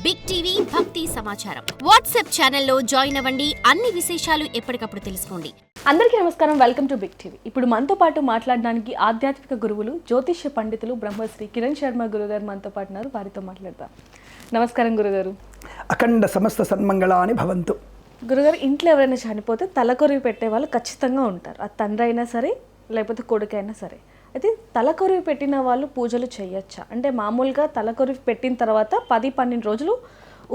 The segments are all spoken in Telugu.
బిగ్ టీవీ భక్తి సమాచారం వాట్సాప్ ఛానల్లో జాయిన్ అవ్వండి. అన్ని విశేషాలు ఎప్పటికప్పుడు తెలుసుకోండి. అందరికీ నమస్కారం. Welcome to big TV. ఇప్పుడు మనతో పాటు మాట్లాడడానికి ఆధ్యాత్మిక గురువులు, జ్యోతిష్య పండితులు బ్రహ్మశ్రీ కిరణ్ శర్మ గురుగారు మనతో పాటు ఉన్నారు. వారితో మాట్లాడతాం. నమస్కారం గురుగారు. అఖండ సమస్త సన్మంగళాని భవంతు. గురుగారు, ఇంట్లో ఎవరైనా చనిపోతే తలకొరివి పెట్టే వాళ్ళు ఖచ్చితంగా ఉంటారు. అది తండ్రి అయినా సరే, లేకపోతే కొడుకైనా సరే. అయితే తలకొరివి పెట్టిన వాళ్ళు పూజలు చేయొచ్చా? అంటే మామూలుగా తలకొరివి పెట్టిన తర్వాత 10-12 రోజులు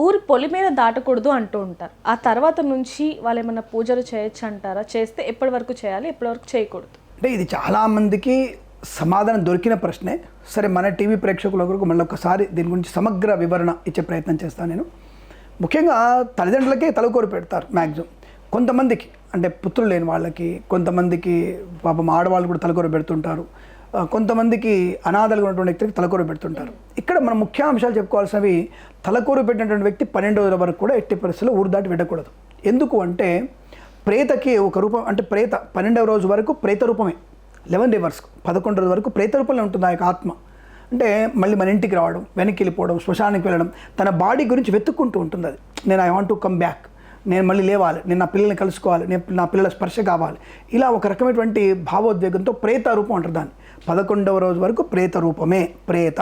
ఊరి పొలి మీద దాటకూడదు అంటూ ఉంటారు. ఆ తర్వాత నుంచి వాళ్ళు ఏమైనా పూజలు చేయొచ్చు అంటారా? చేస్తే ఎప్పటి వరకు చేయాలి, ఎప్పటి వరకు చేయకూడదు? అంటే ఇది చాలామందికి సమాధానం దొరికిన ప్రశ్నే. సరే, మన టీవీ ప్రేక్షకుల కొరకు మళ్ళీ ఒకసారి దీని గురించి సమగ్ర వివరణ ఇచ్చే ప్రయత్నం చేస్తాను నేను. ముఖ్యంగా తల్లిదండ్రులకే తలకొరి పెడతారు మ్యాక్సిమం. కొంతమందికి అంటే పుత్రులు లేని వాళ్ళకి, కొంతమందికి పాపం ఆడవాళ్ళు కూడా తలకొరి పెడుతుంటారు, కొంతమందికి అనాథలుగా ఉన్నటువంటి వ్యక్తికి తలకొరి పెడుతుంటారు. ఇక్కడ మనం ముఖ్యాంశాలు చెప్పుకోవాల్సినవి, తలకొరి పెట్టినటువంటి వ్యక్తి 12 రోజుల వరకు కూడా ఎట్టి పరిస్థితుల్లో ఊరు దాటి పెట్టకూడదు. ఎందుకు అంటే ప్రేతకి ఒక రూపం, అంటే ప్రేత 12వ రోజు వరకు ప్రేత రూపమే, 11 రివర్స్ 11 రోజు వరకు ప్రేత రూపంలో ఉంటుంది ఆ యొక్క ఆత్మ. అంటే మళ్ళీ మన ఇంటికి రావడం, వెనక్కి వెళ్ళిపోవడం, శ్మశానానికి వెళ్ళడం, తన బాడీ గురించి వెతుక్కుంటూ ఉంటుంది. అది నేను I want to come back, నేను మళ్ళీ లేవాలి, నేను నా పిల్లల్ని కలుసుకోవాలి, నేను నా పిల్లల స్పర్శ కావాలి, ఇలా ఒక రకమైనటువంటి భావోద్వేగంతో ప్రేత రూపం అంటారు దాన్ని. 11వ రోజు వరకు ప్రేత రూపమే, ప్రేత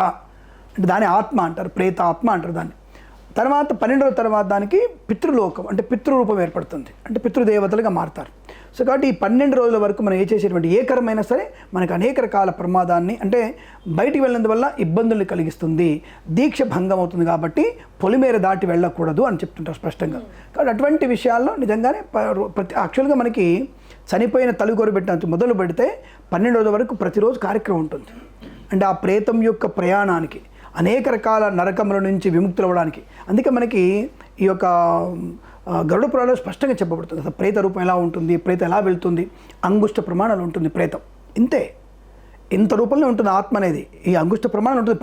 అంటే దాని ఆత్మ అంటారు, ప్రేత ఆత్మ అంటారు దాన్ని. తర్వాత 12వ తర్వాత దానికి పితృలోకం అంటే పితృరూపం ఏర్పడుతుంది, అంటే పితృదేవతలుగా మారుతారు. సో కాబట్టి ఈ 12 రోజుల వరకు మనం చేసేటువంటి ఏ కర్మైనా సరే మనకు అనేక రకాల ప్రమాదాన్ని, అంటే బయటికి వెళ్ళినందువల్ల ఇబ్బందుల్ని కలిగిస్తుంది, దీక్ష భంగం అవుతుంది. కాబట్టి పొలిమేర దాటి వెళ్ళకూడదు అని చెప్తుంటారు స్పష్టంగా. కాబట్టి అటువంటి విషయాల్లో నిజంగానే యాక్చువల్గా మనకి చనిపోయిన తలకొరి పెట్టిన మొదలు పెడితే 12 రోజుల వరకు ప్రతిరోజు కార్యక్రమం ఉంటుంది. అంటే ఆ ప్రేతం యొక్క ప్రయాణానికి, అనేక రకాల నరకముల నుంచి విముక్తులు అవ్వడానికి. అందుకే మనకి ఈ యొక్క గరుడ పురాణంలో స్పష్టంగా చెప్పబడుతుంది అసలు ప్రేత రూపం ఎలా ఉంటుంది, ప్రేతం ఎలా వెళ్తుంది. అంగుష్ట ప్రమాణాలు ఉంటుంది ప్రేతం, ఇంతే, ఇంత రూపంలో ఉంటుంది ఆత్మ అనేది. ఈ అంగుష్ట ప్రమాణం ఉంటుంది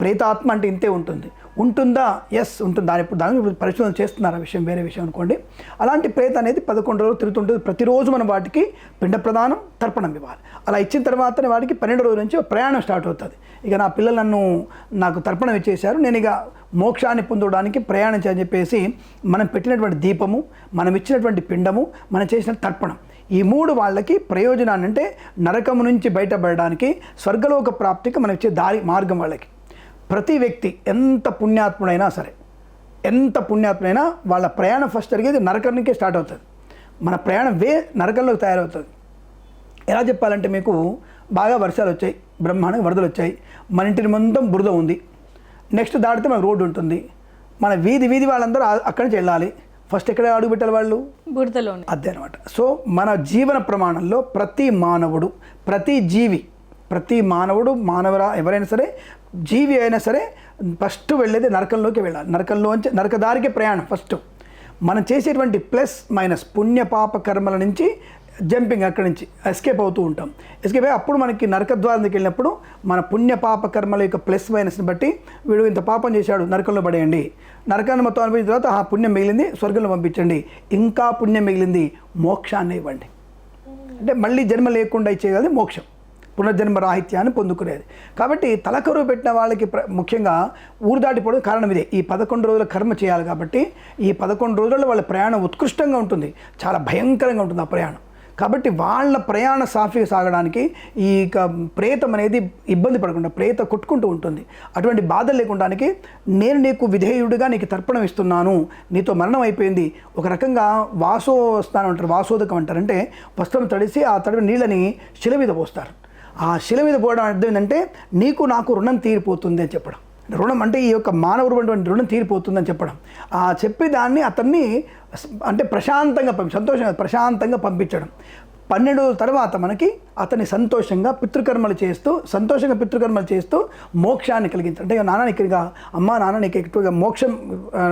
ప్రేతాత్మ అంటే ఇంతే ఉంటుంది. ఉంటుందా? ఎస్ ఉంటుంది. దాని పరిశోధన చేస్తున్నారు, ఆ విషయం వేరే విషయం అనుకోండి. అలాంటి ప్రేత అనేది 11 రోజులు తిరుగుతుంటుంది. ప్రతిరోజు మనం వాటికి పిండ ప్రదానం, తర్పణం ఇవ్వాలి. అలా ఇచ్చిన తర్వాతనే వాటికి 12 రోజుల నుంచి ప్రయాణం స్టార్ట్ అవుతుంది. ఇక నా పిల్లలు నాకు తర్పణం ఇచ్చేశారు, నేను ఇక మోక్షాన్ని పొందడానికి ప్రయాణం చేయని చెప్పేసి మనం పెట్టినటువంటి దీపము, మనం ఇచ్చినటువంటి పిండము, మనం చేసిన తర్పణం, ఈ 3 వాళ్ళకి ప్రయోజనాన్ని, అంటే నరకము నుంచి బయటపడడానికి, స్వర్గలోక ప్రాప్తికి మనం ఇచ్చే మార్గం. వాళ్ళకి ప్రతి వ్యక్తి ఎంత పుణ్యాత్ముడైనా సరే, ఎంత పుణ్యాత్ముడైనా వాళ్ళ ప్రయాణం ఫస్ట్ జరిగేది నరకానికే స్టార్ట్ అవుతుంది. మన ప్రయాణం నరకంలోకి తయారవుతుంది. ఎలా చెప్పాలంటే, మీకు బాగా వర్షాలు వచ్చాయి, బ్రహ్మాండంగా వరదలు వచ్చాయి, మన ఇంటిని మొత్తం బురద ఉంది, నెక్స్ట్ దాటితే మనకు రోడ్డు ఉంటుంది, మన వీధి వాళ్ళందరూ అక్కడి నుంచి వెళ్ళాలి. ఫస్ట్ ఎక్కడ అడుగు పెట్టాలి వాళ్ళు? బురదలోనే. అదే అనమాట. సో మన జీవన ప్రమాణంలో ప్రతి మానవుడు, ప్రతి జీవి, ప్రతి మానవుడు, ఎవరైనా సరే, జీవి అయినా సరే ఫస్ట్ వెళ్ళేది నరకంలోకి వెళ్ళాలి. నరకంలోంచి నరకదారికి ప్రయాణం ఫస్ట్. మనం చేసేటువంటి ప్లస్ మైనస్ పుణ్యపాప కర్మల నుంచి జంపింగ్, అక్కడి నుంచి ఎస్కేప్ అవుతూ ఉంటాం. ఎస్కేప్ అయ్యి అప్పుడు మనకి నరకద్వారానికి వెళ్ళినప్పుడు మన పుణ్యపాప కర్మల యొక్క ప్లస్ మైనస్ని బట్టి, వీడు ఇంత పాపం చేశాడు నరకంలో పడేయండి, నరకాన్ని మొత్తం అనిపించిన తర్వాత ఆ పుణ్యం మిగిలింది స్వర్గంలో పంపించండి, ఇంకా పుణ్యం మిగిలింది మోక్షాన్ని ఇవ్వండి. అంటే మళ్ళీ జన్మ లేకుండా ఇచ్చేది మోక్షం, పునర్జన్మ రాహిత్యాన్ని పొందుకునేది. కాబట్టి తలకొరువు పెట్టిన వాళ్ళకి ముఖ్యంగా ఊరు దాటిపోవడం కారణం ఇదే. ఈ 11 రోజుల కర్మ చేయాలి కాబట్టి ఈ 11 రోజుల్లో వాళ్ళ ప్రయాణం ఉత్కృష్టంగా ఉంటుంది, చాలా భయంకరంగా ఉంటుంది ఆ ప్రయాణం. కాబట్టి వాళ్ళ ప్రయాణ సాఫీగా సాగడానికి ఈ ప్రేతం అనేది ఇబ్బంది పడకుండా, ప్రేత కొట్టుకుంటూ ఉంటుంది, అటువంటి బాధలు లేకుండానికి నేను నీకు విధేయుడిగా నీకు తర్పణం ఇస్తున్నాను, నీతో మరణం అయిపోయింది. ఒక రకంగా వాసోస్థానం అంటారు, వాసోదకం అంటారు. అంటే వస్త్రం తడిసి ఆ తడిన నీళ్ళని శిల మీద పోస్తారు. ఆ శిల మీద పోవడం అర్థం ఏంటంటే నీకు నాకు రుణం తీరిపోతుంది అని చెప్పడం. రుణం అంటే ఈ యొక్క మానవుడు రుణం తీరిపోతుందని చెప్పడం. ఆ చెప్పి దాన్ని అతన్ని అంటే ప్రశాంతంగా సంతోషంగా ప్రశాంతంగా పంపించడం. 12 రోజుల తర్వాత మనకి అతన్ని సంతోషంగా పితృకర్మలు చేస్తూ మోక్షాన్ని కలిగించాలి. అంటే నాన్న నీకు అమ్మ నాన్న నీకు ఎక్కువగా మోక్షం,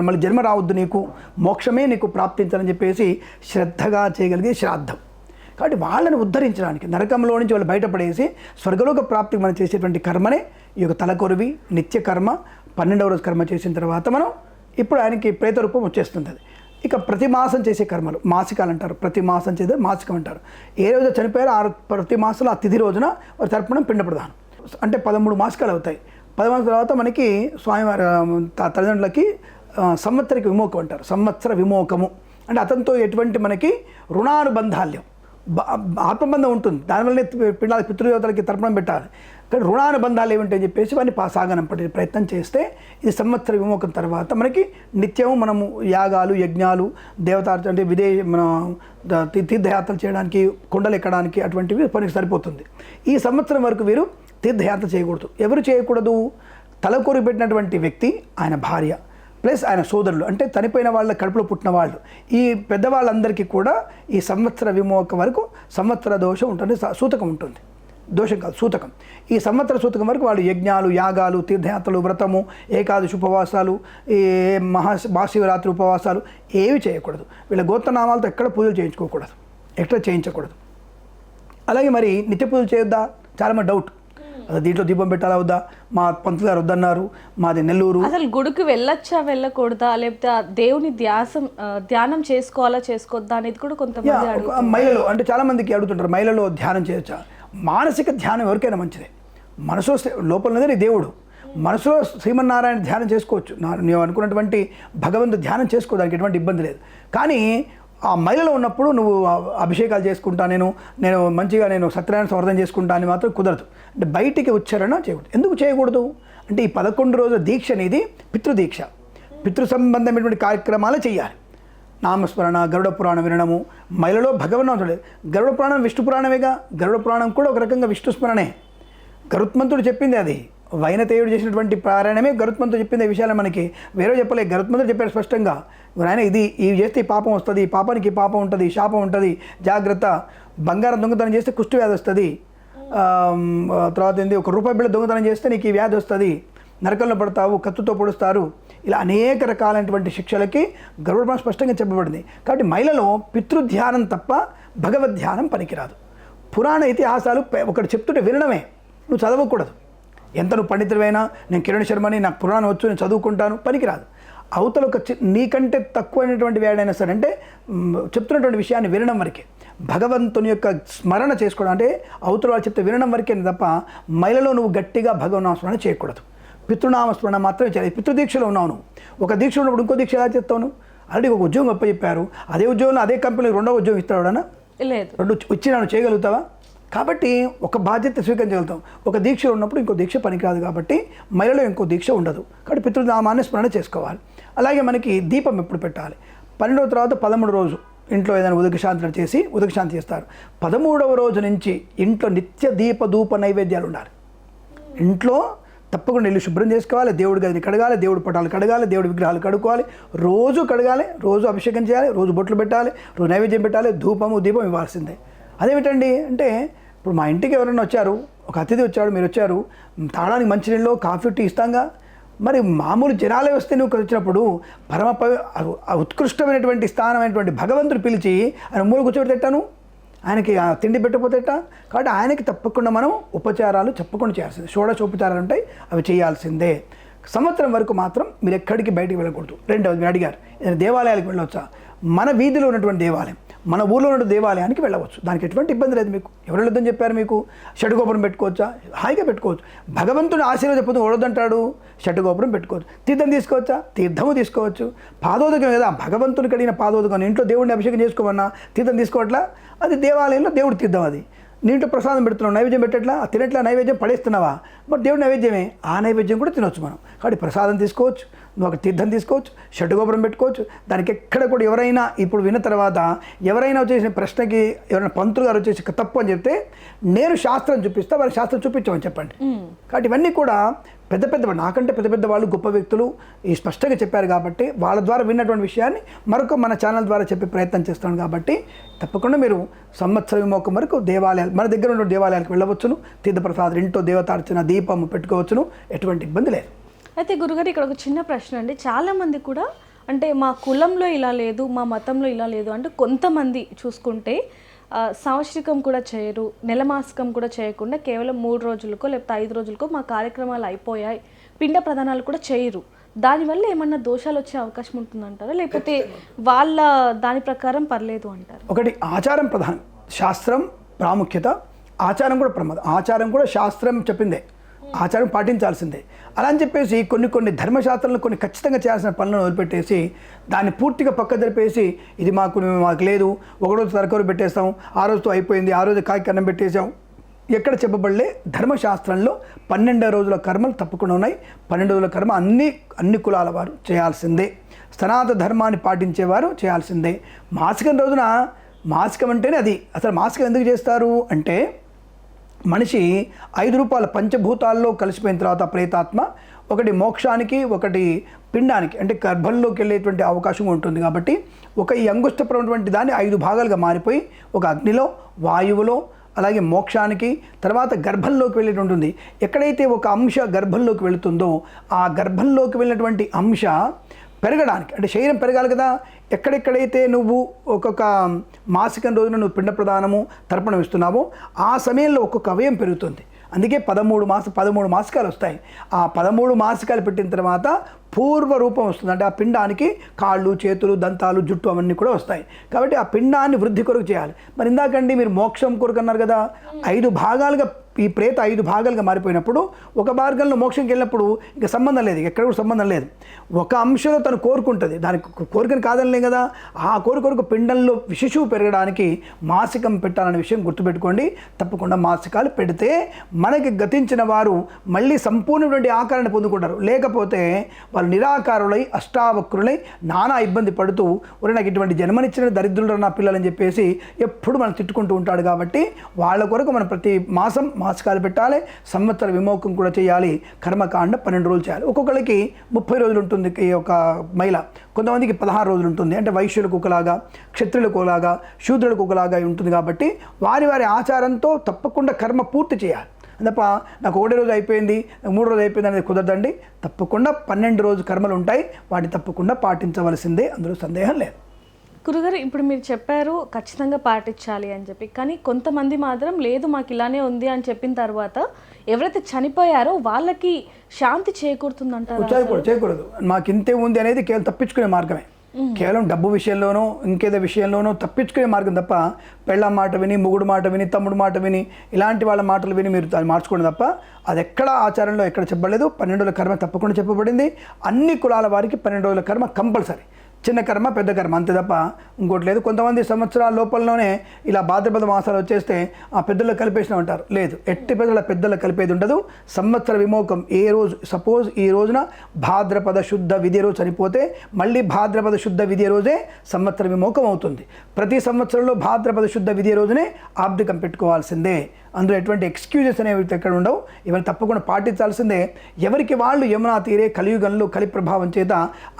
మళ్ళీ జన్మ రావద్దు, నీకు మోక్షమే నీకు ప్రాప్తించాలని చెప్పేసి శ్రద్ధగా చేయగలిగే శ్రాద్ధం. కాబట్టి వాళ్ళని ఉద్ధరించడానికి, నరకంలో నుంచి వాళ్ళు బయటపడేసి స్వర్గలోక ప్రాప్తికి మనం చేసేటువంటి కర్మనే ఈ యొక్క తలకొరివి నిత్య కర్మ. 12వ రోజు కర్మ చేసిన తర్వాత మనం ఇప్పుడు ఆయనకి ప్రేత రూపం వచ్చేస్తుంది. ఇక ప్రతి మాసం చేసే కర్మలు మాసికాలు అంటారు, ప్రతి మాసం చేసే మాసికం అంటారు. ఏ రోజు చనిపోయారో ప్రతి మాసంలో ఆ తిథి రోజున వారి తర్పణం పిండ ప్రదానం. అంటే 13 మాసికాలు అవుతాయి. 10 మాసాల తర్వాత మనకి స్వామివారి తల్లిదండ్రులకి సంవత్సరిక విమోకం అంటారు. సంవత్సర విమోకము అంటే అతనితో ఎటువంటి మనకి రుణానుబంధాలు లేవు. ఆత్మబంధం ఉంటుంది, దానివల్లనే పిండాలి పితృదేవతలకి తర్పణం పెట్టాలి. కానీ రుణానుబంధాలు ఏమిటని చెప్పేసి వాడిని సాగనంపటి ప్రయత్నం చేస్తే ఇది సంవత్సర విమోకం తర్వాత మనకి నిత్యం మనము యాగాలు యజ్ఞాలు దేవతార్చ అంటే మన తీర్థయాత్రలు చేయడానికి కొండలు ఎక్కడానికి అటువంటివి పనికి సరిపోతుంది. ఈ సంవత్సరం వరకు వీరు తీర్థయాత్ర చేయకూడదు. ఎవరు చేయకూడదు? తలకొరి పెట్టినటువంటి వ్యక్తి, ఆయన భార్య ప్లస్ ఆయన సోదరులు, అంటే చనిపోయిన వాళ్ళ కడుపులో పుట్టిన వాళ్ళు, ఈ పెద్దవాళ్ళందరికీ కూడా ఈ సంవత్సర విమోకం వరకు సంవత్సర దోషం ఉంటుంది, సూతకం ఉంటుంది. దోషం కాదు, సూతకం. ఈ సంవత్సర సూతకం వరకు వాళ్ళు యజ్ఞాలు యాగాలు తీర్థయాత్రలు వ్రతము ఏకాదశి ఉపవాసాలు ఈ మహాశివరాత్రి ఉపవాసాలు ఏవి చేయకూడదు. వీళ్ళ గోత్రనామాలతో ఎక్కడ పూజలు చేయించుకోకూడదు, ఎక్కడ చేయించకూడదు. అలాగే మరి నిత్య పూజలు చేయొద్దా? చాలామంది డౌట్, దీంట్లో దీపం పెట్టాలా వద్దా? మా పంతులు గారు వద్దన్నారు, మాది నెల్లూరు. అసలు గుడికి వెళ్ళొచ్చా వెళ్ళకూడదా, లేకపోతే దేవుని ధ్యానం చేసుకోవాలా చేసుకోవద్దా అనేది కూడా కొంతమంది మహిళలు అంటే చాలామందికి అడుగుతుంటారు, మహిళలు ధ్యానం చేయొచ్చా? మానసిక ధ్యానం ఎవరికైనా మంచిదే. మనసులో లోపలనేది దేవుడు, మనసులో శ్రీమన్నారాయణ ధ్యానం చేసుకోవచ్చు. నువ్వు అనుకున్నటువంటి భగవంతుడు ధ్యానం చేసుకోవడానికి ఎటువంటి ఇబ్బంది లేదు. కానీ ఆ మహిళలో ఉన్నప్పుడు నువ్వు అభిషేకాలు చేసుకుంటా, నేను మంచిగా సత్యనారాయణ సంవర్ధన చేసుకుంటా అని మాత్రం కుదరదు. అంటే బయటికి ఉచ్చారణ చేయకూడదు. ఎందుకు చేయకూడదు అంటే ఈ 11 రోజుల దీక్ష అనేది పితృదీక్ష, పితృ సంబంధమైనటువంటి కార్యక్రమాలు చేయాలి. నామస్మరణ, గరుడ పురాణం వినడము. మహిళలో భగవన్నాథుడు, గరుడ పురాణం విష్ణు పురాణమేగా. గరుడ పురాణం కూడా ఒక రకంగా విష్ణు స్మరణే. గరుత్మంతుడు చెప్పింది అది, వైనతేయుడు చేసినటువంటి పారాయణమే గరుత్మంతుడు చెప్పింది. ఈ విషయాలు మనకి వేరే చెప్పలే, గరుత్మంతుడు చెప్పాడు స్పష్టంగా. ఆయన ఇవి చేస్తే ఈ పాపం వస్తుంది, ఈ పాపానికి పాపం ఉంటుంది, శాపం ఉంటుంది, జాగ్రత్త. బంగారం దొంగతనం చేస్తే కుష్టి వ్యాధి వస్తుంది, తర్వాత ఏంది ₹1 బిళ్ళ దొంగతనం చేస్తే నీకు ఈ వ్యాధి వస్తుంది, నరకంలో పడతావు, కత్తుతో పొడుస్తారు. ఇలా అనేక రకాలైనటువంటి శిక్షలకి గరుడ స్పష్టంగా చెప్పబడింది. కాబట్టి మహిళలో పితృధ్యానం తప్ప భగవద్ధ్యానం పనికిరాదు. పురాణ ఇతిహాసాలు ఒకటి చెప్తుంటే వినడమే, నువ్వు చదవకూడదు. ఎంత నువ్వు పండితుడైనా, నేను కిరణ్ శర్మని, నాకు పురాణం వచ్చు, నేను చదువుకుంటాను, పనికిరాదు. అవతల ఒక నీకంటే తక్కువైనటువంటి వేడైనా సరే అంటే చెప్తున్నటువంటి విషయాన్ని వినడం వరకే, భగవంతుని యొక్క స్మరణ చేసుకోవడం అంటే అవతల వాళ్ళు చెప్తే వినడం వరకే తప్ప మహిళలో నువ్వు గట్టిగా భగవన్నామస్మరణ చేయకూడదు. పితృనామస్మరణ మాత్రమే చేయాలి. పితృదీక్షలో ఉన్నావు నువ్వు, ఒక దీక్ష ఉన్నప్పుడు ఇంకో దీక్ష ఎలా చేస్తావు? ఆల్రెడీ ఒక ఉద్యోగం చెప్పారు, అదే ఉద్యోగంలో అదే కంపెనీకి 2వ ఉద్యోగం ఇస్తాడు లేదు, 2 ఇచ్చినాను చేయగలుగుతావా? కాబట్టి ఒక బాధ్యత స్వీకరించగలుగుతాం. ఒక దీక్షలో ఉన్నప్పుడు ఇంకో దీక్ష పనికిరాదు. కాబట్టి మహిళలో ఇంకో దీక్ష ఉండదు. కాబట్టి పితృనామాన్ని స్మరణ చేసుకోవాలి. అలాగే మనకి దీపం ఎప్పుడు పెట్టాలి? 12వ తర్వాత 13వ రోజు ఇంట్లో ఏదైనా ఉదకశాంతి చేసి ఉదకశాంతి చేస్తారు. 13వ రోజు నుంచి ఇంట్లో నిత్య దీప ధూప నైవేద్యాలు ఉండాలి. ఇంట్లో తప్పకుండా ఇల్లు శుభ్రం చేసుకోవాలి, దేవుడి గదిని కడగాలి, దేవుడి పటాలు కడగాలి, దేవుడి విగ్రహాలు కడుక్కోవాలి, రోజు కడగాలి, రోజు అభిషేకం చేయాలి, రోజు బొట్లు పెట్టాలి, రోజు నైవేద్యం పెట్టాలి, ధూపము దీపం ఇవ్వాల్సిందే. అదేమిటండి అంటే ఇప్పుడు మా ఇంటికి ఎవరైనా వచ్చారు, ఒక అతిథి వచ్చాడు, మీరు వచ్చారు, తాగడానికి మంచినీళ్ళు కాఫీ టీ ఇస్తాంగా. మరి మామూలు జనాలే వస్తే నువ్వు వచ్చినప్పుడు ఉత్కృష్టమైనటువంటి స్థానమైనటువంటి భగవంతుడు పిలిచి ఆయన మూల కూర్చోబెట్టేటాను, ఆయనకి తిండి పెట్టకపోతేట. కాబట్టి ఆయనకి తప్పకుండా మనం ఉపచారాలు చెప్పకుండా చేయాల్సిందే. షోడశోపచారాలు ఉంటాయి, అవి చేయాల్సిందే. సంవత్సరం వరకు మాత్రం మీరు ఎక్కడికి బయటికి వెళ్ళకూడదు. రెండవది మీరు అడిగారు దేవాలయాలకు వెళ్ళవచ్చా? మన వీధిలో ఉన్నటువంటి దేవాలయం, మన ఊళ్ళో ఉన్న దేవాలయానికి వెళ్ళవచ్చు, దానికి ఎటువంటి ఇబ్బంది లేదు. మీకు ఎవరు వెళ్ళొద్దని చెప్పారు? మీకు షడ్గోపురం పెట్టుకోవచ్చా? హాయిగా పెట్టుకోవచ్చు. భగవంతుని ఆశీర్వాదం చెప్పదు ఓడొద్దంటాడు, షడ్గోపురం పెట్టుకోవచ్చు. తీర్థం తీసుకోవచ్చా? తీర్థము తీసుకోవచ్చు. పాదోదకం కదా, భగవంతుని కడిగిన పాదోదకం. ఇంట్లో దేవుడిని అభిషేకం చేసుకోమన్నా తీర్థం తీసుకోవట్లా? అది దేవాలయంలో దేవుడి తీర్థం. అది నీంట్లో ప్రసాదం పెడుతున్నావు, నైవేద్యం పెట్టట్లా, తినట్లా, నైవేద్యం పడేస్తున్నావా? మరి దేవుడి నైవేద్యమే, ఆ నైవేద్యం కూడా తినవచ్చు మనం. కాబట్టి ప్రసాదం తీసుకోవచ్చు, నువ్వు ఒక తీర్థం తీసుకోవచ్చు, షడ్గోపురం పెట్టుకోవచ్చు. దానికి ఎక్కడ కూడా ఎవరైనా ఇప్పుడు విన్న తర్వాత ఎవరైనా వచ్చేసిన ప్రశ్నకి ఎవరైనా పంతులు గారు వచ్చేసి తప్పు అని చెప్తే నేను శాస్త్రం చూపిస్తా, వారి శాస్త్రం చూపించమని చెప్పండి. కాబట్టి ఇవన్నీ కూడా పెద్ద నాకంటే పెద్ద వాళ్ళు గొప్ప వ్యక్తులు ఈ స్పష్టంగా చెప్పారు. కాబట్టి వాళ్ళ ద్వారా విన్నటువంటి విషయాన్ని మరొక మన ఛానల్ ద్వారా చెప్పే ప్రయత్నం చేస్తాను. కాబట్టి తప్పకుండా మీరు సంవత్సర విమోకం వరకు దేవాలయాలు, మన దగ్గర ఉన్న దేవాలయాలకు వెళ్ళవచ్చును, తీర్థప్రసాదం, ఇంట్లో దేవతార్చన, దీపం పెట్టుకోవచ్చును, ఎటువంటి ఇబ్బంది లేదు. అయితే గురుగారు ఇక్కడ ఒక చిన్న ప్రశ్న అండి. చాలామంది కూడా అంటే మా కులంలో ఇలా లేదు, మా మతంలో ఇలా లేదు అంటే కొంతమంది చూసుకుంటే సంవత్సరికం కూడా చేయరు, నెలమాసికం కూడా చేయకుండా కేవలం 3 రోజులకో లేకపోతే 5 రోజులకో మా కార్యక్రమాలు అయిపోయాయి, పిండ ప్రదానాలు కూడా చేయరు. దానివల్ల ఏమన్నా దోషాలు వచ్చే అవకాశం ఉంటుందంటారా, లేకపోతే వాళ్ళ దాని ప్రకారం పర్లేదు అంటారు? ఒకటి ఆచారం ప్రధానం, శాస్త్రం ప్రాముఖ్యత, ఆచారం కూడా ప్రమాదం. ఆచారం కూడా శాస్త్రం చెప్పిందే. ఆచారం పాటించాల్సిందే. అలా అని చెప్పేసి కొన్ని ధర్మశాస్త్రాలను కొన్ని ఖచ్చితంగా చేయాల్సిన పనులను వదిలిపెట్టేసి దాన్ని పూర్తిగా పక్క జరిపేసి ఇది మాకు లేదు, ఒకరోజు తరకూరు పెట్టేస్తాం, ఆ రోజుతో అయిపోయింది, ఆ రోజు కాకి కన్నం పెట్టేసాం, ఎక్కడ చెప్పబడలే. ధర్మశాస్త్రంలో 12 రోజుల కర్మలు తప్పకుండా ఉన్నాయి. 12 రోజుల కర్మ అన్ని కులాల వారు చేయాల్సిందే. సనాతన ధర్మాన్ని పాటించేవారు చేయాల్సిందే. మాసికం రోజున, మాసికం అంటేనే అది. అసలు మాసికం ఎందుకు చేస్తారు అంటే మనిషి 5 రూపాయల పంచభూతాల్లో కలిసిపోయిన తర్వాత ప్రేతాత్మ ఒకటి మోక్షానికి, ఒకటి పిండానికి అంటే గర్భంలోకి వెళ్ళేటువంటి అవకాశం ఉంటుంది. కాబట్టి ఈ అంగుష్టపరమైనటువంటి దాన్ని 5 భాగాలుగా మారిపోయి ఒక అగ్నిలో, వాయువులో, అలాగే మోక్షానికి, తర్వాత గర్భంలోకి వెళ్ళేది ఉంటుంది. ఎక్కడైతే ఒక అంశ గర్భంలోకి వెళుతుందో ఆ గర్భంలోకి వెళ్ళినటువంటి అంశ పెరగడానికి అంటే శరీరం పెరగాలి కదా. ఎక్కడెక్కడైతే నువ్వు ఒక్కొక్క మాసికం రోజున నువ్వు పిండ ప్రదానము తర్పణం ఇస్తున్నావో ఆ సమయంలో ఒక్కొక్క అవయం పెరుగుతుంది. అందుకే 13 మాసికాలు వస్తాయి. ఆ 13 మాసికాలు పెట్టిన తర్వాత పూర్వ రూపం వస్తుంది. అంటే ఆ పిండానికి కాళ్ళు, చేతులు, దంతాలు, జుట్టు అవన్నీ కూడా వస్తాయి. కాబట్టి ఆ పిండాన్ని వృద్ధి కొరకు చేయాలి. మరి ఇందాకండి మీరు మోక్షం కొరకు అన్నారు కదా, 5 భాగాలుగా ఈ ప్రేత 5 భాగాలుగా మారిపోయినప్పుడు ఒక మార్గంలో మోక్షంకి వెళ్ళినప్పుడు ఇక సంబంధం లేదు, ఎక్కడ కూడా సంబంధం లేదు. ఒక అంశంలో తను కోరుకుంటుంది, దానికి కోరికను కాదనలే కదా. ఆ కోరికొరకు పిండంలో శిశువు పెరగడానికి మాసికం పెట్టాలనే విషయం గుర్తుపెట్టుకోండి. తప్పకుండా మాసికాలు పెడితే మనకి గతించిన వారు మళ్ళీ సంపూర్ణటువంటి ఆకారాన్ని పొందుకుంటారు. లేకపోతే వాళ్ళు నిరాకారులై అష్టావక్రులై నానా ఇబ్బంది పడుతూ నాకు ఇటువంటి జన్మనిచ్చిన దరిద్రులు నా పిల్లలని చెప్పేసి ఎప్పుడు మనం తిట్టుకుంటూ ఉంటాడు. కాబట్టి వాళ్ళ కొరకు మనం ప్రతి మాసం మాసికాలు పెట్టాలి. సంవత్సర విమోకం కూడా చేయాలి. కర్మకాండ 12 రోజులు చేయాలి. ఒక్కొక్కరికి 30 రోజులు ఉంటుంది ఈ ఒక మహిళ, కొంతమందికి 16 రోజులు ఉంటుంది. అంటే వైశ్యులకు ఒకలాగా, క్షత్రులకు ఒకలాగా, శూద్రులకు ఒకలాగా ఉంటుంది. కాబట్టి వారి ఆచారంతో తప్పకుండా కర్మ పూర్తి చేయాలి. తప్ప నాకు 1 రోజు అయిపోయింది, 3 రోజు అయిపోయింది అనేది కుదరదండి. తప్పకుండా 12 రోజు కర్మలు ఉంటాయి, వాటిని తప్పకుండా పాటించవలసిందే, అందులో సందేహం లేదు. గురుగారు ఇప్పుడు మీరు చెప్పారు ఖచ్చితంగా పాటించాలి అని చెప్పి, కానీ కొంతమంది మాత్రం లేదు మాకు ఇలానే ఉంది అని చెప్పిన తర్వాత ఎవరైతే చనిపోయారో వాళ్ళకి శాంతి చేకూరుతుందంటారు? చేయకూడదు. మాకు ఇంతే ఉంది అనేది కేవలం తప్పించుకునే మార్గమే. కేవలం డబ్బు విషయంలోనో ఇంకేదో విషయంలోనో తప్పించుకునే మార్గం తప్ప పెళ్ళాం మాట విని, మొగుడు మాట విని, తమ్ముడు మాట విని, ఇలాంటి వాళ్ళ మాటలు విని మీరు దాన్ని మార్చుకోండి తప్ప అది ఎక్కడ ఆచారంలో ఎక్కడ చెప్పలేదు. 12 రోజుల కర్మ తప్పకుండా చెప్పబడింది. అన్ని కులాల వారికి 12 రోజుల కర్మ కంపల్సరీ. చిన్న కర్మ, పెద్ద కర్మ అంతే తప్ప ఇంకోటి లేదు. కొంతమంది సంవత్సరాల లోపలలోనే ఇలా భాద్రపద మాసాలు వచ్చేస్తే ఆ పెద్దల్లో కలిపేసిన ఉంటారు. లేదు, ఎట్టి పెద్దల కలిపేది ఉండదు. సంవత్సర విమోకం ఏ రోజు, సపోజ్ ఈ రోజున భాద్రపద శుద్ధ విధి రోజు చనిపోతే మళ్ళీ భాద్రపద శుద్ధ విధి రోజే సంవత్సర విమోకం అవుతుంది. ప్రతి సంవత్సరంలో భాద్రపద శుద్ధ విధి రోజునే ఆబ్దికం పెట్టుకోవాల్సిందే. అందులో ఎటువంటి ఎక్స్క్యూజెస్ అనేవి ఎక్కడ ఉండవు. ఇవన్నీ తప్పకుండా పాటించాల్సిందే. ఎవరికి వాళ్ళు యమునా తీరే కలియుగంలో కలి ప్రభావం చేత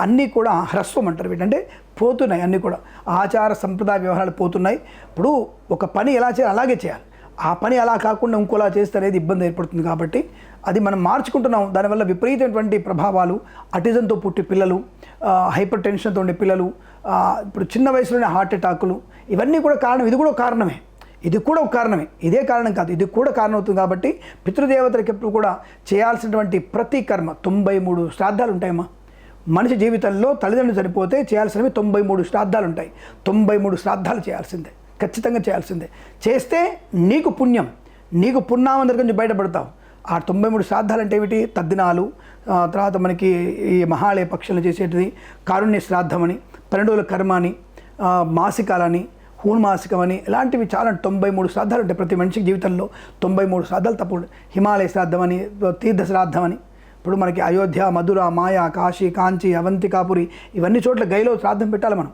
అన్నీ కూడా హ్రస్వం అంటారు. వీటంటే పోతున్నాయి, అన్నీ కూడా ఆచార సంప్రదాయ వ్యవహారాలు పోతున్నాయి. ఇప్పుడు ఒక పని ఎలా చేయాలి అలాగే చేయాలి. ఆ పని అలా కాకుండా ఇంకోలా చేస్తే అనేది ఇబ్బంది ఏర్పడుతుంది. కాబట్టి అది మనం మార్చుకుంటున్నాం. దానివల్ల విపరీతమైనటువంటి ప్రభావాలు, అటిజంతో పుట్టి పిల్లలు, హైపర్ టెన్షన్తో ఉండే పిల్లలు, ఇప్పుడు చిన్న వయసులోనే హార్ట్ అటాకులు, ఇవన్నీ కూడా కారణం. ఇది కూడా కారణమే, ఇది కూడా ఒక కారణమే. ఇదే కారణం కాదు, ఇది కూడా కారణం అవుతుంది. కాబట్టి పితృదేవతలకు ఎప్పుడు కూడా చేయాల్సినటువంటి ప్రతి కర్మ 93 శ్రాద్ధాలు ఉంటాయమ్మా. మనిషి జీవితంలో తల్లిదండ్రులు చనిపోతే చేయాల్సినవి 93 శ్రాద్ధాలు ఉంటాయి. 93 శ్రాద్ధాలు చేయాల్సిందే, ఖచ్చితంగా చేయాల్సిందే. చేస్తే నీకు పుణ్యం, నీకు పుణ్యామం దగ్గర నుంచి బయటపడతావు. ఆ 93 శ్రాద్ధాలు అంటే ఏమిటి? తద్దినాలు, తర్వాత మనకి ఈ మహాళయ పక్షులను చేసేటిది కారుణ్య శ్రాద్ధం అని, 12 రోజుల కర్మ అని, మాసికాలని, హూన్మాసికం అని, ఇలాంటివి చాలా 93 శ్రాద్ధాలు ఉంటాయి ప్రతి మనిషికి జీవితంలో. 93 శ్రాద్ధాలు తప్పకుండా. హిమాలయ శ్రాద్ధం అని, తీర్థ శ్రాద్ధం అని. ఇప్పుడు మనకి అయోధ్య, మధుర, మాయా, కాశీ, కాంచి, అవంతికాపురి ఇవన్నీ చోట్ల గైలో శ్రాద్ధం పెట్టాలి మనం.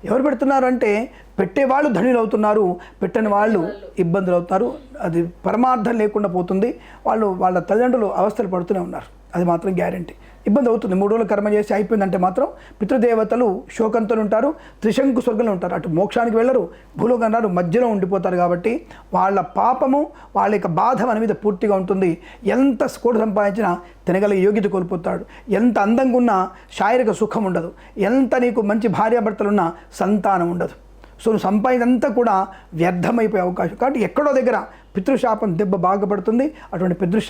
ఎవరు పెడుతున్నారు అంటే పెట్టేవాళ్ళు ధనులు అవుతున్నారు, పెట్టని వాళ్ళు ఇబ్బందులు అవుతున్నారు. అది పరమార్థం లేకుండా పోతుంది. వాళ్ళ తల్లిదండ్రులు అవస్థలు పడుతూనే ఉన్నారు, అది మాత్రం గ్యారంటీ. ఇబ్బంది అవుతుంది. 3 రోజులు కర్మ చేసి అయిపోయిందంటే మాత్రం పితృదేవతలు శోకంతో ఉంటారు, త్రిశంకు స్వర్గంలో ఉంటారు. అటు మోక్షానికి వెళ్ళరు, భూలోకం రారు, మధ్యలో ఉండిపోతారు. కాబట్టి వాళ్ళ పాపము, వాళ్ళ యొక్క బాధ మన మీద పూర్తిగా ఉంటుంది. ఎంత కోటి సంపాదించినా తినగలిగే యోగ్యత కోల్పోతాడు. ఎంత అందంగా ఉన్నా శారీరక సుఖం ఉండదు. ఎంత నీకు మంచి భార్యాభర్తలున్నా సంతానం ఉండదు. సో నువ్వు సంపాదిందంతా కూడా వ్యర్థమైపోయే అవకాశం. కాబట్టి ఎక్కడో దగ్గర పితృశాపం దెబ్బ బాగా పడుతుంది. అటువంటి పితృ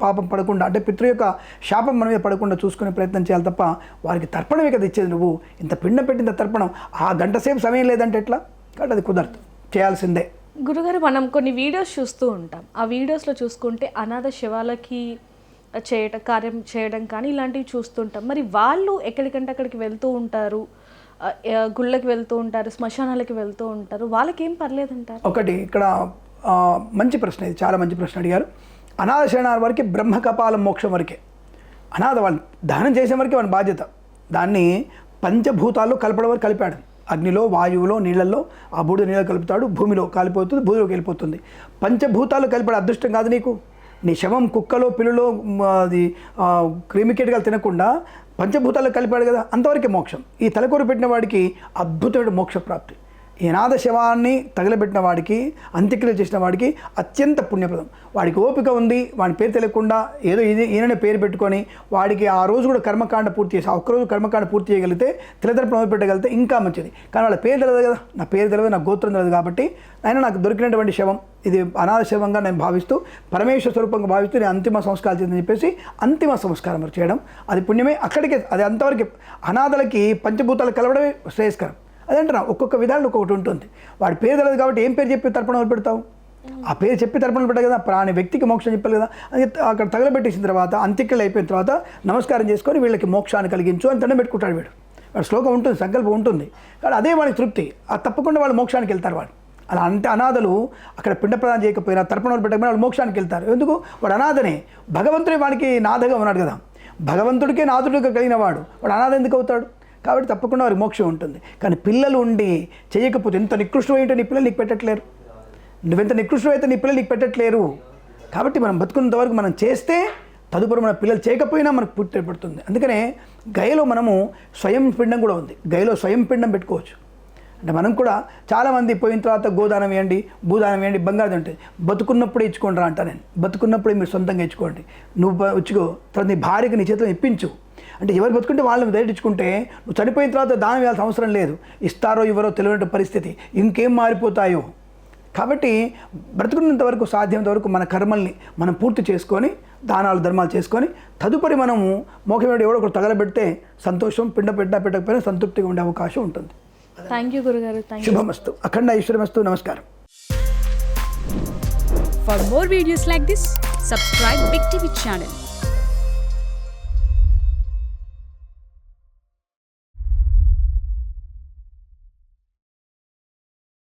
పాపం పడకుండా, అంటే పితృ యొక్క శాపం మన మీద పడకుండా చూసుకునే ప్రయత్నం చేయాలి తప్ప వారికి తర్పణమే కదా ఇచ్చేది. నువ్వు ఇంత పిండం పెట్టిన తర్పణం ఆ గంట సేపు సమయం లేదంటే ఎట్లా? కాబట్టి అది కుదరదు, చేయాల్సిందే. గురుగారు మనం కొన్ని వీడియోస్ చూస్తూ ఉంటాం. ఆ వీడియోస్లో చూసుకుంటే అనాథ శవాలకి కార్యం చేయడం కానీ ఇలాంటివి చూస్తుంటాం. మరి వాళ్ళు ఎక్కడికంటే అక్కడికి వెళ్తూ ఉంటారు, గుళ్ళకి వెళ్తూ ఉంటారు, శ్మశానాలకి వెళ్తూ ఉంటారు, వాళ్ళకి ఏం పర్లేదంటారు? ఒకటి ఇక్కడ మంచి ప్రశ్న, ఇది చాలా మంచి ప్రశ్న అడిగారు. అనాథ శరణాల వరకు బ్రహ్మకపాలం మోక్షం వరకే. అనాథ వాళ్ళు దానం చేసే వరకే వాడి బాధ్యత. దాన్ని పంచభూతాల్లో కలపడం వరకు కలిపాడు. అగ్నిలో, వాయువులో, నీళ్ళల్లో, ఆ బూడిద నీళ్ళు కలుపుతాడు, భూమిలో కాలిపోతుంది, భూమిలోకి వెళ్ళిపోతుంది. పంచభూతాలు కలిపాడు. అదృష్టం కాదు నీకు. నీ శవం కుక్కలో, పిల్లులో, అది క్రిమికేటకాలు తినకుండా పంచభూతాలు కలిపాడు కదా, అంతవరకే మోక్షం. ఈ తలకూర పెట్టిన వాడికి అద్భుతమైన మోక్ష ప్రాప్తి. ఈ అనాథ శవాన్ని తగలబెట్టిన వాడికి, అంత్యక్రియలు చేసిన వాడికి అత్యంత పుణ్యప్రదం. వాడికి ఓపిక ఉంది, వాడి పేరు తెలియకుండా ఏదో ఈయననే పేరు పెట్టుకొని వాడికి ఆ రోజు కూడా కర్మకాండ పూర్తి చేసి, ఆ ఒక్కరోజు కర్మకాండ పూర్తి చేయగలిగితే, తిలతరపు మొదలు పెట్టగలిగితే ఇంకా మంచిది. కానీ వాళ్ళ పేరు తెలియదు కదా, నా పేరు తెలియదు, నా గోత్రం తెలియదు. కాబట్టి ఆయన నాకు దొరికినటువంటి శవం ఇది అనాథ శవంగా నేను భావిస్తూ, పరమేశ్వర స్వరూపంగా భావిస్తూ నేను అంతిమ సంస్కారం చేద్దని చెప్పేసి అంతిమ సంస్కారం చేయడం అది పుణ్యమే. అక్కడికే అది అంతవరకు. అనాథలకి పంచభూతాలు కలవడమే శ్రేయస్కరం. అదంటున్నా, ఒక్కొక్క విధానం ఒక్కొక్కటి ఉంటుంది. వాడి పేరు తెలియదు కాబట్టి ఏం పేరు చెప్పి తర్పణ పెడతావు? ఆ పేరు చెప్పి తర్పణ పెట్టావు కదా, ప్రాణి వ్యక్తికి మోక్షం చెప్పాలి కదా. అది అక్కడ తగలబెట్టేసిన తర్వాత, అంత్యక్రియలు అయిపోయిన తర్వాత నమస్కారం చేసుకొని వీళ్ళకి మోక్షాన్ని కలిగించు అని దండం పెట్టుకుంటాడు వీడు. వాడు శ్లోకం ఉంటుంది, సంకల్పం ఉంటుంది. కానీ అదే వాడికి తృప్తి. అది తప్పకుండా వాళ్ళు మోక్షానికి వెళ్తారు. వాడు అలా అంటే అనాథలు అక్కడ పిండ ప్రదానం చేయకపోయినా, తర్పణలు పెట్టకపోయినా వాళ్ళు మోక్షానికి వెళ్తారు. ఎందుకు? వాడు అనాథనే. భగవంతుడే వాడికి నాథగా ఉన్నాడు కదా. భగవంతుడికే నాథుడిగా కలిగిన వాడు అనాథ ఎందుకు అవుతాడు? కాబట్టి తప్పకుండా వారికి మోక్షం ఉంటుంది. కానీ పిల్లలు ఉండి చేయకపోతే, ఎంత నికృష్టమైతే నీ పిల్లలు నీకు పెట్టట్లేరు. నువ్వెంత నికృష్టమైతే నీ పిల్లలు నీకు పెట్టట్లేరు. కాబట్టి మనం బతుకున్నంత వరకు మనం చేస్తే తదుపరి మన పిల్లలు చేయకపోయినా మనకు పుట్టి పడుతుంది. అందుకనే గయలో మనము స్వయం పిండం కూడా ఉంది. గయలో స్వయం పిండం పెట్టుకోవచ్చు. అంటే మనం కూడా చాలామంది పోయిన తర్వాత గోదానం వేయండి, భూదానం వేయండి, బంగారం ఉంటుంది. బతుకున్నప్పుడే ఇచ్చుకోండి రా అంట నేను. బతుకున్నప్పుడే మీరు సొంతంగా ఇచ్చుకోండి. నువ్వు ఇచ్చుకో, తర్వాత నీ భార్యకి నీ చేతిలో ఇప్పించు. అంటే ఎవరు బతుకుంటే వాళ్ళని దయటించుకుంటే నువ్వు చనిపోయిన తర్వాత దానం వేయాల్సిన అవసరం లేదు. ఇస్తారో ఎవరో తెలియని పరిస్థితి, ఇంకేం మారిపోతాయో. కాబట్టి బ్రతుకున్నంత వరకు సాధ్యమైనంత వరకు మన కర్మల్ని మనం పూర్తి చేసుకొని, దానాలు ధర్మాలు చేసుకొని, తదుపరి మనము మోక్షం ఎవడో ఒకరు తగలబెడితే సంతోషం, పెట్టకపోయినా సంతృప్తిగా ఉండే అవకాశం ఉంటుంది. థ్యాంక్ యూ గురుగారు. శుభమస్తు, అఖండ ఐశ్వర్యమస్తు. నమస్కారం. For more videos like this, subscribe Big TV channel.